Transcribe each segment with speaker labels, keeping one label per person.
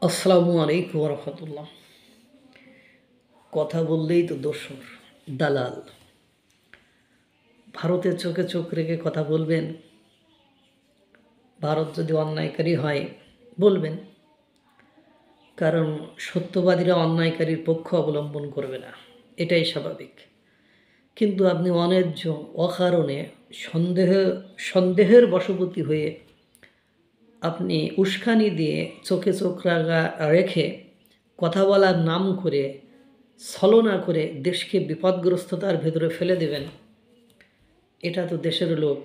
Speaker 1: আসসালামু আলাইকুম রহমতুল্লাহ। কথা বললেই তো দোসর, দালাল। ভারতের চোখে চোখ রেখে কথা বলবেন। ভারত যদি অন্যায়কারী হয় বলবেন, কারণ সত্যবাদীরা অন্যায়কারীর পক্ষ অবলম্বন করবে না, এটাই স্বাভাবিক। কিন্তু আপনি অন্যায্য অকারণে সন্দেহের বশবর্তী হয়ে আপনি উস্কানি দিয়ে চোখে চোখ রেখে কথা বলার নাম করে ছলনা করে দেশকে বিপদগ্রস্ততার ভেতরে ফেলে দেবেন, এটা তো দেশের লোক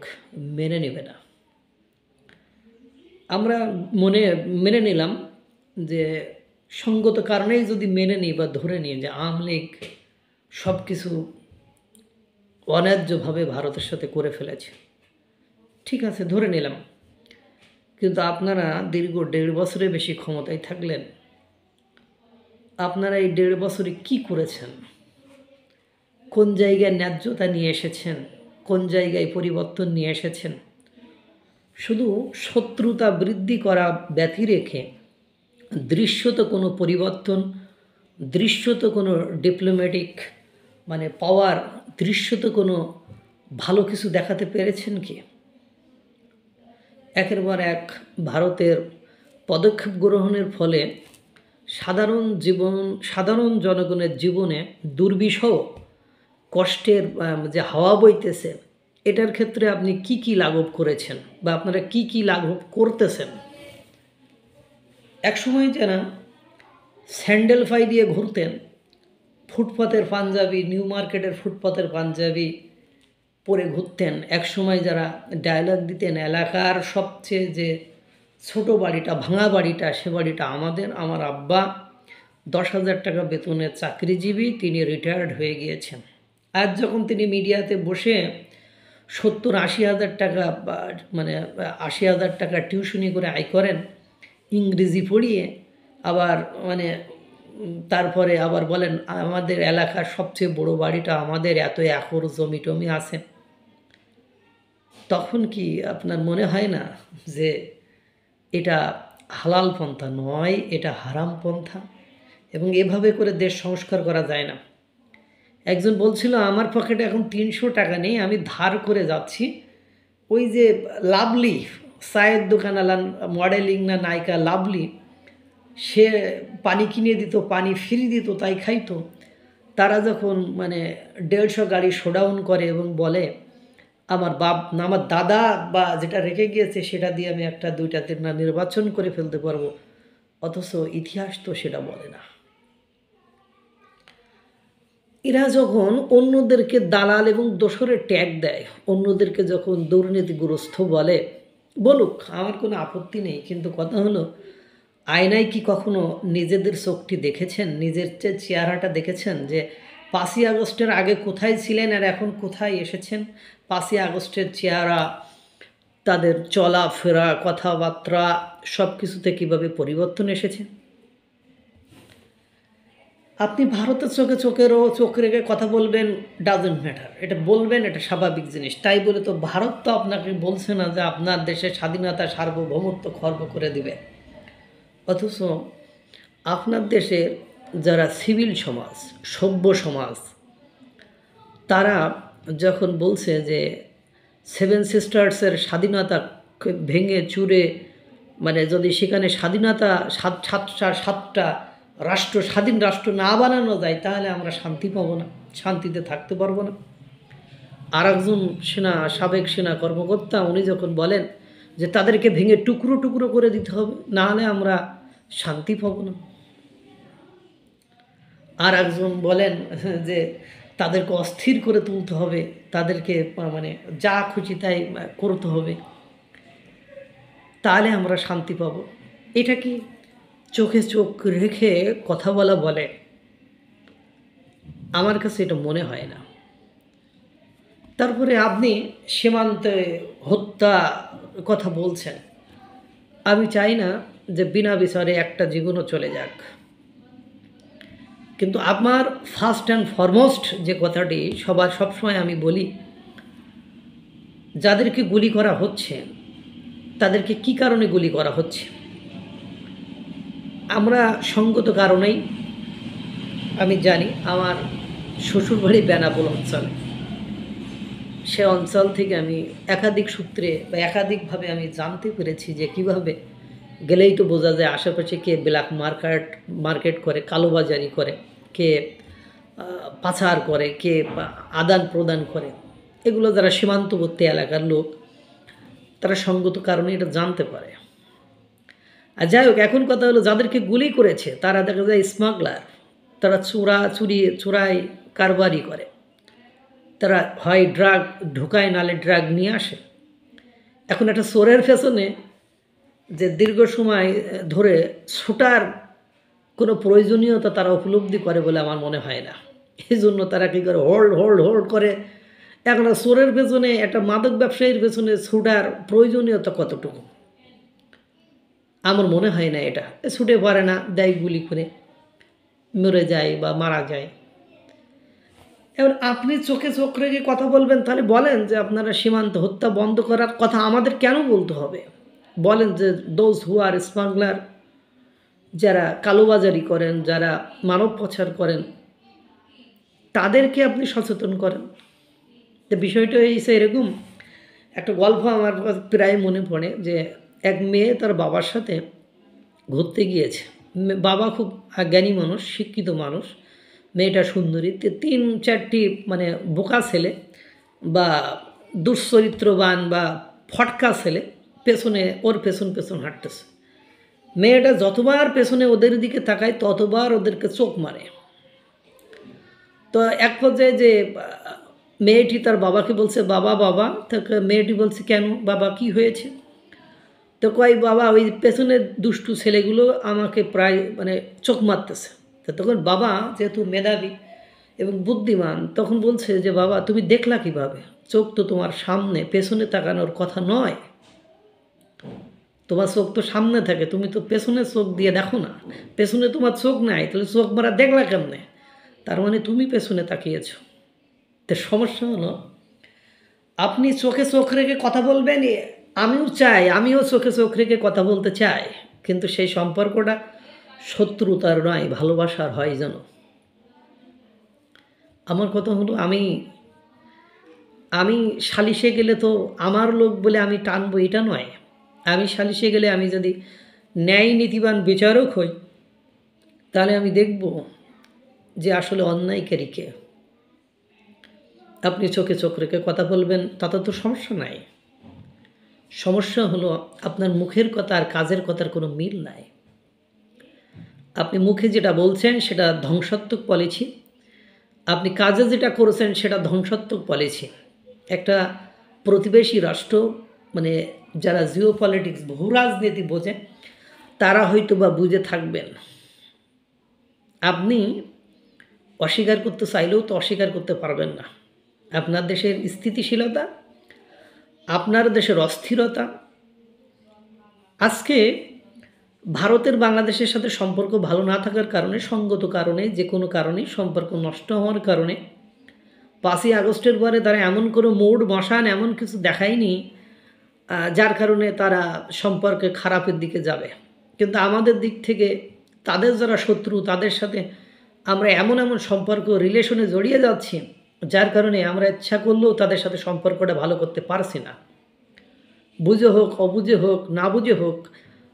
Speaker 1: মেনে নেবে না। আমরা মেনে নিলাম যে সঙ্গত কারণেই যদি মেনে নিই বা ধরে নিই যে আওয়ামী লীগ সব কিছু অন্যায্যভাবে ভারতের সাথে করে ফেলেছে, ঠিক আছে, ধরে নিলাম। কিন্তু আপনারা দীর্ঘ 1.5 বছরের বেশি ক্ষমতায় থাকলেন। আপনারা এই 1.5 বছরে কী করেছেন? কোন জায়গায় ন্যায্যতা নিয়ে এসেছেন? কোন জায়গায় পরিবর্তন নিয়ে এসেছেন? শুধু শত্রুতা বৃদ্ধি করা ব্যতি রেখে দৃশ্যত কোনো পরিবর্তন, দৃশ্যত কোনো ডিপ্লোম্যাটিক পাওয়ার, দৃশ্যত কোনো ভালো কিছু দেখাতে পেরেছেন কি? একের পর এক ভারতের পদক্ষেপ গ্রহণের ফলে সাধারণ জনগণের জীবনে দুর্বিষহ কষ্টের যে হাওয়া বইতেছে, এটার ক্ষেত্রে আপনি কি কি লাঘব করেছেন বা আপনারা কি কি লাঘব করতেছেন? একসময় যারা স্যান্ডেল ফাই দিয়ে ঘুরতেন, ফুটপাতের পাঞ্জাবি, নিউ মার্কেটের ফুটপাতের পাঞ্জাবি পরে ঘুরতেন, একসময় যারা ডায়লগ দিতেন এলাকার সবচেয়ে যে ছোট বাড়িটা, ভাঙা বাড়িটা, সে বাড়িটা আমাদের, আমার আব্বা 10,000 টাকা বেতনের চাকরিজীবী, তিনি রিটায়ার্ড হয়ে গিয়েছেন। আজ যখন তিনি মিডিয়াতে বসে 70-80 হাজার টাকা 80 হাজার টাকা টিউশনি করে আয় করেন ইংরেজি পড়িয়ে, আবার তারপরে আবার বলেন আমাদের এলাকার সবচেয়ে বড় বাড়িটা আমাদের, এত একর জমি টমি আছে, তখন কি আপনার মনে হয় না যে এটা হালাল পন্থা নয়, এটা হারাম পন্থা? এবং এভাবে করে দেশ সংস্কার করা যায় না। একজন বলছিল আমার পকেটে এখন 300 টাকা নেই, আমি ধার করে যাচ্ছি। ওই যে লাভলি চায়ের দোকানওয়ালা, মডেলিং না নায়িকা লাভলি, সে পানি কিনে দিত, পানি ফ্রি দিত, তাই খাইতো। তারা যখন 150 গাড়ি শোডাউন করে এবং বলে আমার আমার দাদা বা যেটা রেখে গিয়েছে সেটা দিয়ে আমি 1-2টা নির্বাচন করে ফেলতে পারবো, অথচ ইতিহাস তো সেটা বলে না। এরা যখন অন্যদেরকে দালাল এবং দোসরের ট্যাগ দেয়, অন্যদেরকে যখন দুর্নীতিগ্রস্ত বলুক, আমার কোনো আপত্তি নেই। কিন্তু কথা হলো, আয়নায় কি কখনো নিজেদের চোখটি দেখেছেন? নিজের চেহারাটা দেখেছেন যে 5ই আগস্টের আগে কোথায় ছিলেন আর এখন কোথায় এসেছেন? 5ই আগস্টের চেহারা, তাদের চলাফেরা, কথাবার্তা, সব কিছুতে কীভাবে পরিবর্তন এসেছে? আপনি ভারতের চোখ রেখে কথা বলবেন, ডাজন্ট ম্যাটার, এটা বলবেন, এটা স্বাভাবিক জিনিস। তাই বলে তো ভারত তো আপনাকে বলছে না যে আপনার দেশের স্বাধীনতা সার্বভৌমত্ব খর্ব করে দিবে। অথচ আপনার দেশের যারা সিভিল সমাজ, সভ্য সমাজ, তারা যখন বলছে যে 7 সিস্টার্সের স্বাধীনতা ভেঙে চুরে, যদি সেখানে স্বাধীনতা 7টা রাষ্ট্র, স্বাধীন রাষ্ট্র না বানানো যায়, তাহলে আমরা শান্তি পাবো না, শান্তিতে থাকতে পারবো না। আর একজন সাবেক সেনা কর্মকর্তা, উনি যখন বলেন যে তাদেরকে ভেঙে টুকরো টুকরো করে দিতে হবে, না হলে আমরা শান্তি পাবো না। আর একজন বলেন যে তাদেরকে অস্থির করে তুলতে হবে, তাদেরকে যা খুশি তাই করতে হবে, তাহলে আমরা শান্তি পাব। এটা কি চোখে চোখ রেখে কথা বলে? আমার কাছে এটা মনে হয় না। তারপরে আপনি সীমান্তে হত্যা কথা বলছেন। আমি চাই না যে বিনা বিচারে একটা জীবনও চলে যাক, কিন্তু আমার ফার্স্ট অ্যান্ড ফরমোস্ট যে কথাটি সবসময় আমি বলি, যাদেরকে গুলি করা হচ্ছে তাদেরকে কি কারণে গুলি করা হচ্ছে? আমরা সঙ্গত কারণেই আমি জানি আমার শ্বশুরবাড়ি বেনাপোল অঞ্চলে, সে অঞ্চল থেকে আমি একাধিক সূত্রে বা একাধিকভাবে আমি জানতে পেরেছি যে কিভাবে গেলেই তো বোঝা যায় আশেপাশে কে ব্ল্যাক মার্কেট করে, কালোবাজারি করে, কে পাচার করে, কে আদান প্রদান করে। এগুলো যারা সীমান্তবর্তী এলাকার লোক তারা সঙ্গত কারণে এটা জানতে পারে। আর যাই হোক, এখন কথা হলো যাদেরকে গুলি করেছে তারা দেখা যায় স্মাগলার, তারা চোরাই কারবারি করে, তারা হয় ড্রাগ ঢোকায় নালে ড্রাগ নিয়ে আসে। এখন একটা চোরের পেছনে যে দীর্ঘ সময় ধরে ছোটার কোনো প্রয়োজনীয়তা তারা উপলব্ধি করে বলে আমার মনে হয় না। এই জন্য তারা কী করে হোল্ড করে। এখন চোরের পেছনে, একটা মাদক ব্যবসায়ীর পেছনে ছুটার প্রয়োজনীয়তা কতটুকু আমার মনে হয় না। এটা ছুটে পারে না, দেয় গুলি করে, মরে যায় বা মারা যায়। এবার আপনি চোখে চোখ রেখে কথা বলবেন, তাহলে বলেন যে আপনারা সীমান্ত হত্যা বন্ধ করার কথা আমাদের কেন বলতে হবে? বলেন যে দোজ হু আর স্মাগলার, যারা কালোবাজারি করেন, যারা মানব পাচার করেন, তাদেরকে আপনি সচেতন করেন। তো বিষয়টা হয়েছে এরকম, একটা গল্প আমার প্রায় মনে পড়ে যে এক মেয়ে তার বাবার সাথে ঘুরতে গিয়েছে। বাবা খুব জ্ঞানী মানুষ, শিক্ষিত মানুষ, মেয়েটা সুন্দরী। 3-4টি মানে বোকা ছেলে বা দুশ্চরিত্রবান বা ফটকা ছেলে ওর পেছন হাঁটতেছে। মেয়েটা যতবার পেছনে ওদের দিকে তাকায় ততবার ওদেরকে চোখ মারে। তো এক পর্যায়ে যে মেয়েটি তার বাবাকে বলছে, বাবা, তাকে মেয়েটি বলছে, কেন বাবা, কি হয়েছে? তো কয়, বাবা ওই পেছনের দুষ্টু ছেলেগুলো আমাকে প্রায় মানে চোখ মারতেছে। তো তখন বাবা যেহেতু মেধাবী এবং বুদ্ধিমান, তখন বলছে যে বাবা তুমি দেখলা কিভাবে? চোখ তো তোমার সামনে, পেছনে তাকানোর কথা নয়। তোমার চোখ তো সামনে থাকে, তুমি তো পেছনে চোখ দিয়ে দেখো না। পেছনে তোমার চোখ নাই, তাহলে চোখ মারা দেখলা কেমনে? তার মানে তুমি পেছনে তাকিয়েছ। তো সমস্যা হলো, আপনি চোখে চোখ রেখে কথা বলবেন, আমিও চোখে চোখ রেখে কথা বলতে চাই, কিন্তু সেই সম্পর্কটা শত্রুতার নয়, ভালোবাসার হয় যেন। আমার কথা হলো, আমি সালিশে গেলে তো আমার লোক বলে আমি টানবো এটা নয়। আমি সালিশে গেলে আমি যদি ন্যায় নীতিবান বিচারক হই, তাহলে আমি দেখব যে আসলে অন্যায়কারী কে। আপনি চোখে চোখ রেখে কথা বলবেন, তাতে তো সমস্যা নাই। সমস্যা হলো আপনার মুখের কথা আর কাজের কথার কোনো মিল নাই। আপনি মুখে যেটা বলছেন সেটা ধ্বংসাত্মক পলিসি, আপনি কাজে যেটা করেছেন সেটা ধ্বংসাত্মক পলিসি। একটা প্রতিবেশী রাষ্ট্র মানে যারা জিও পলিটিক্স, ভূ রাজনীতি বোঝে, তারা হয়তো বা বুঝে থাকবেন। আপনি অস্বীকার করতে চাইলেও তো অস্বীকার করতে পারবেন না। আপনার দেশের স্থিতিশীলতা, আপনার দেশের অস্থিরতা। আজকে ভারতের বাংলাদেশের সাথে সম্পর্ক ভালো না থাকার কারণে, সঙ্গত কারণে, যে কোনো কারণে সম্পর্ক নষ্ট হওয়ার কারণে 5ই আগস্টের পরে তারা এমন কোনো মোড় বসান, এমন কিছু দেখায়নি যার কারণে তারা সম্পর্কে খারাপের দিকে যাবে। কিন্তু আমাদের দিক থেকে তাদের যারা শত্রু, তাদের সাথে আমরা এমন সম্পর্ক, রিলেশনে জড়িয়ে যাচ্ছি, যার কারণে আমরা ইচ্ছা করলেও তাদের সাথে সম্পর্কটা ভালো করতে পারছি না। বুঝে হোক, অবুঝে হোক, না বুঝে হোক,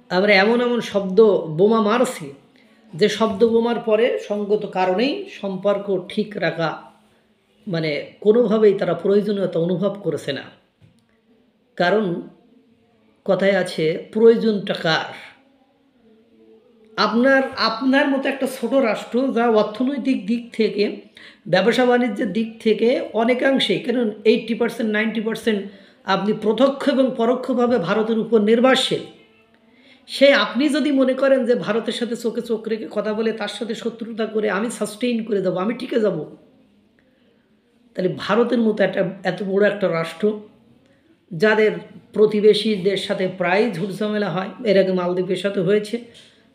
Speaker 1: আমরা এমন শব্দ বোমা মারছি যে শব্দ বোমার পরে সঙ্গত কারণেই সম্পর্ক ঠিক রাখা মানে কোনোভাবেই তারা প্রয়োজনীয়তা অনুভব করেছে না। কারণ কথায় আছে, প্রয়োজনটা কার? আপনার মতো একটা ছোট রাষ্ট্র যা অর্থনৈতিক দিক থেকে, ব্যবসা বাণিজ্যের দিক থেকে অনেকাংশেই, কারণ 80% 90% আপনি প্রত্যক্ষ এবং পরোক্ষভাবে ভারতের উপর নির্ভরশীল। আপনি যদি মনে করেন যে ভারতের সাথে চোখে চোখ রেখে কথা বলে তার সাথে শত্রুতা করে আমি সাস্টেইন করে দেবো, আমি টিকে যাব, তাহলে ভারতের মতো এত বড় একটা রাষ্ট্র, যাদের প্রতিবেশীদের সাথে প্রায় ঝুটঝামেলা হয়, এর আগে মালদ্বীপের সাথে হয়েছে,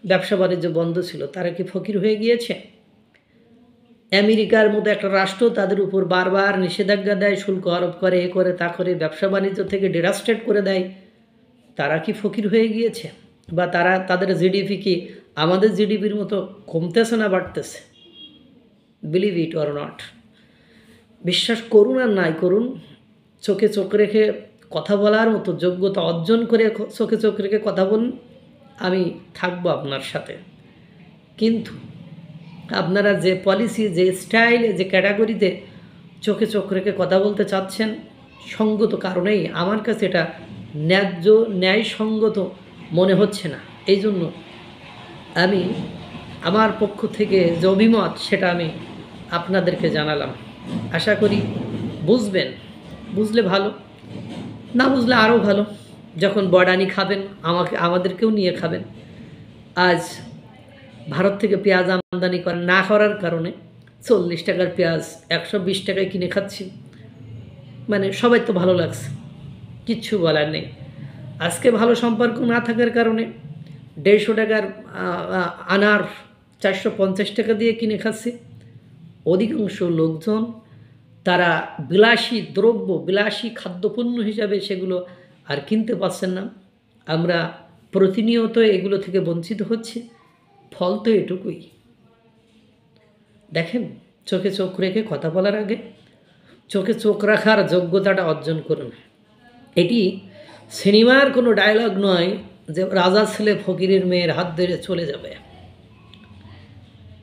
Speaker 1: ব্যবসা বাণিজ্য বন্ধ ছিল, তারা কি ফকির হয়ে গিয়েছে? আমেরিকার মতো একটা রাষ্ট্র তাদের উপর বারবার নিষেধাজ্ঞা দেয়, শুল্ক আরোপ করে, এ করে তা করে, ব্যবসা বাণিজ্য থেকে ডেরাস্টেট করে দেয়, তারা কি ফকির হয়ে গিয়েছে? বা তাদের জিডিপি কি আমাদের জিডিপির মতো কমতেছে না বাড়তেছে? বিলিভ ইট অর নট, বিশ্বাস করুন আর নাই করুন, চোখে চোখ রেখে কথা বলার মতো যোগ্যতা অর্জন করে চোখে চোখ রেখে কথা বলুন, আমি থাকবো আপনার সাথে। কিন্তু আপনারা যে পলিসি, যে স্টাইলে, যে ক্যাটাগরিতে চোখে চোখ রেখে কথা বলতে চাচ্ছেন, সঙ্গত কারণেই আমার কাছে এটা ন্যায্য ন্যায়সঙ্গত মনে হচ্ছে না। এই জন্য আমি আমার পক্ষ থেকে যে অভিমত সেটা আমি আপনাদেরকে জানালাম। আশা করি বুঝবেন, বুঝলে ভালো, না বুঝলে আরও ভালো। যখন বড়ানি খাবেন আমাদেরকেও নিয়ে খাবেন। আজ ভারত থেকে পেঁয়াজ আমদানি না করার কারণে 40 টাকার পেঁয়াজ 120 টাকায় কিনে খাচ্ছি, মানে সবাই তো ভালো লাগছে, কিচ্ছু বলার নেই। আজকে ভালো সম্পর্ক না থাকার কারণে 150 টাকার আনার 450 টাকা দিয়ে কিনে খাচ্ছি। অধিকাংশ লোকজন তারা বিলাসী দ্রব্য, বিলাসী খাদ্যপণ্য হিসাবে সেগুলো আর কিনতে পারছেন না। আমরা প্রতিনিয়ত এগুলো থেকে বঞ্চিত হচ্ছি। ফল তো এটুকুই। দেখেন, চোখে চোখ রেখে কথা বলার আগে চোখে চোখ রাখার যোগ্যতাটা অর্জন করুন। এটি সিনেমার কোনো ডায়লগ নয় যে রাজার ছেলে ফকিরের মেয়ের হাত ধরে চলে যাবে।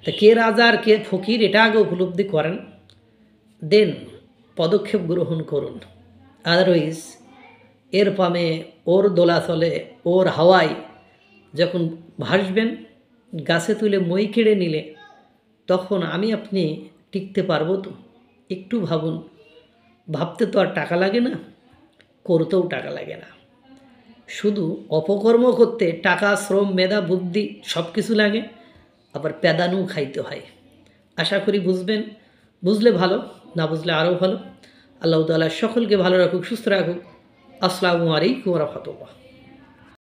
Speaker 1: তা কে রাজা আর কে ফকির এটা আগে উপলব্ধি করেন, দেন পদক্ষেপ গ্রহণ করুন। আদারওয়াইজ এর পামে, ওর দোলাচলে, ওর হাওয়ায় যখন ভাসবেন, গাছে তুলে মই কেড়ে নিলে তখন আমি আপনি টিকতে পারবো তো? একটু ভাবুন। ভাবতে তো আর টাকা লাগে না, করতেও টাকা লাগে না। শুধু অপকর্ম করতে টাকা, শ্রম, মেধা, বুদ্ধি সব কিছু লাগে, আবার প্যাদানও খাইতে হয়। আশা করি বুঝবেন, বুঝলে ভালো, না বুঝলে আরও ভালো। আল্লাহ তাআলা সকলকে ভালো রাখুক, সুস্থ রাখুক। আসসালামু আলাইকুম ওয়া রাহমাতুল্লাহ।